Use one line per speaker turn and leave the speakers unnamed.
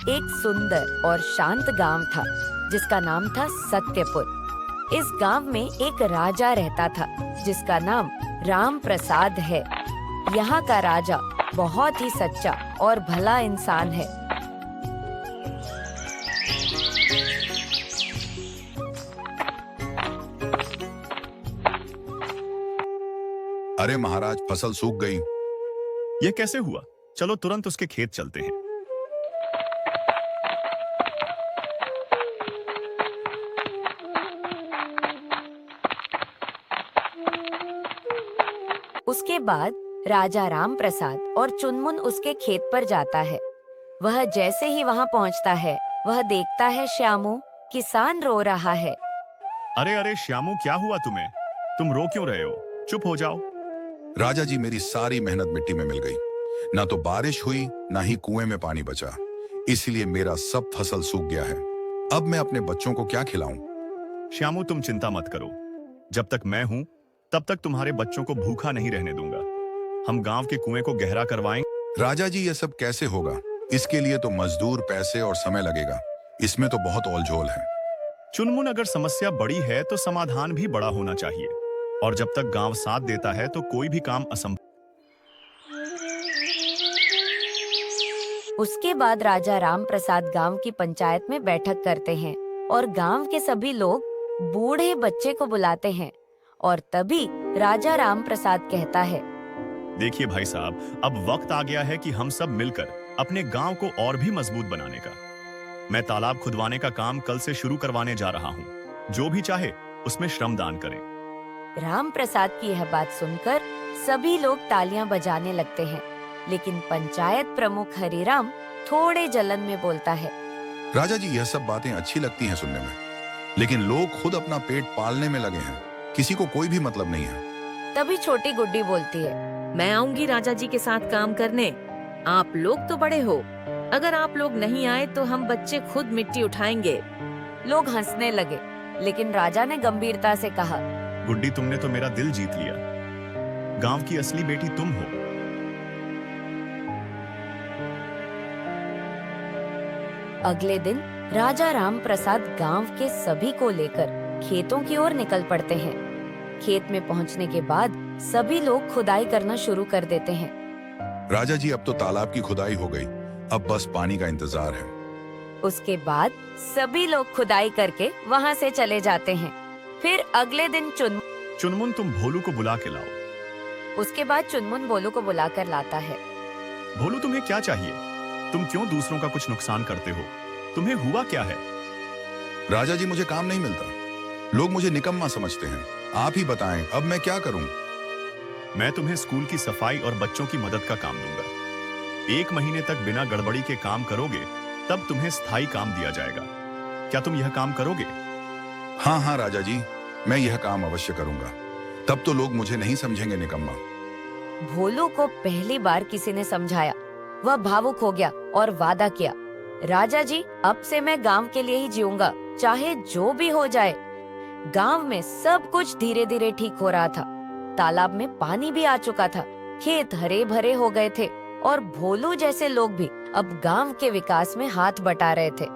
एक सुंदर और शांत गांव था जिसका नाम था सत्यपुर। इस गांव में एक राजा रहता था जिसका नाम राम प्रसाद है। यहाँ का राजा बहुत ही सच्चा और भला इंसान है।
अरे महाराज, फसल सूख गई।
यह कैसे हुआ? चलो तुरंत उसके खेत चलते हैं।
उसके बाद राजा राम प्रसाद और चुनमुन उसके खेत पर जाता है। वह जैसे ही वहां पहुंचता है, वह देखता है श्यामू किसान रो रहा है।
अरे अरे श्यामू, क्या हुआ तुम्हें? तुम रो क्यों रहे हो? चुप हो जाओ।
राजा जी, मेरी सारी मेहनत मिट्टी में मिल गई। ना तो बारिश हुई, ना ही कुएं में पानी बचा। इसलिए मेरा सब फसल सूख गया है। अब मैं अपने बच्चों को क्या खिलाऊं?
श्यामू, तुम चिंता मत करो। जब तक मैं हूं तब तक तुम्हारे बच्चों को भूखा नहीं रहने दूंगा। हम गांव के कुएं को गहरा करवाएंगे।
राजा जी, यह सब कैसे होगा? इसके लिए तो मजदूर, पैसे और समय लगेगा। इसमें तो बहुत ओलझोल है।
चुनमुन, अगर समस्या बड़ी है तो समाधान भी बड़ा होना चाहिए, और जब तक गांव साथ देता है तो कोई भी काम असंभव।
उसके बाद राजा राम प्रसाद गांव की पंचायत में बैठक करते हैं और गांव के सभी लोग बूढ़े बच्चे को बुलाते हैं। और तभी राजा राम प्रसाद कहता है,
देखिए भाई साहब, अब वक्त आ गया है कि हम सब मिलकर अपने गांव को और भी मजबूत बनाने का। मैं तालाब खुदवाने का काम कल से शुरू करवाने जा रहा हूं। जो भी चाहे उसमें श्रमदान करें।
राम प्रसाद की यह बात सुनकर सभी लोग तालियां बजाने लगते हैं, लेकिन पंचायत प्रमुख हरिराम थोड़े जलन में बोलता है,
राजा जी, यह सब बातें अच्छी लगती हैं सुनने में, लेकिन लोग खुद अपना पेट पालने में लगे हैं। किसी को कोई भी मतलब नहीं है।
तभी छोटी गुड्डी बोलती है,
मैं आऊंगी राजा जी के साथ काम करने। आप लोग तो बड़े हो, अगर आप लोग नहीं आए तो हम बच्चे खुद मिट्टी उठाएंगे।
लोग हंसने लगे, लेकिन राजा ने गंभीरता से कहा,
गुड्डी, तुमने तो मेरा दिल जीत लिया। गांव की असली बेटी तुम हो।
अगले दिन राजा राम प्रसाद गांव के सभी को लेकर खेतों की ओर निकल पड़ते हैं। खेत में पहुंचने के बाद सभी लोग खुदाई करना शुरू कर देते हैं।
राजा जी, अब तो तालाब की खुदाई हो गई। अब बस पानी का इंतजार है।
उसके बाद सभी लोग खुदाई करके वहां से चले जाते हैं। फिर अगले दिन
चुनमुन, तुम भोलू को बुला के लाओ।
उसके बाद चुनमुन भोलू को बुलाकर लाता है।
भोलू, तुम्हें क्या चाहिए? तुम क्यों दूसरों का कुछ नुकसान करते हो? तुम्हें हुआ क्या है?
राजा जी, मुझे काम नहीं मिलता। लोग मुझे निकम्मा समझते हैं। आप ही बताएं, अब मैं क्या करूं?
मैं तुम्हें स्कूल की सफाई और बच्चों की मदद का काम दूंगा। 1 महीने तक बिना गड़बड़ी के काम करोगे तब तुम्हें स्थायी काम दिया जाएगा। क्या तुम यह काम करोगे?
हाँ हाँ राजा जी, मैं यह काम अवश्य करूंगा। तब तो लोग मुझे नहीं समझेंगे निकम्मा।
भोलू को पहली बार किसी ने समझाया। वह भावुक हो गया और वादा किया, राजा जी, अब से मैं गांव के लिए ही जीऊंगा, चाहे जो भी हो जाए। गांव में सब कुछ धीरे धीरे ठीक हो रहा था। तालाब में पानी भी आ चुका था, खेत हरे भरे हो गए थे और भोलू जैसे लोग भी अब गांव के विकास में हाथ बटा रहे थे।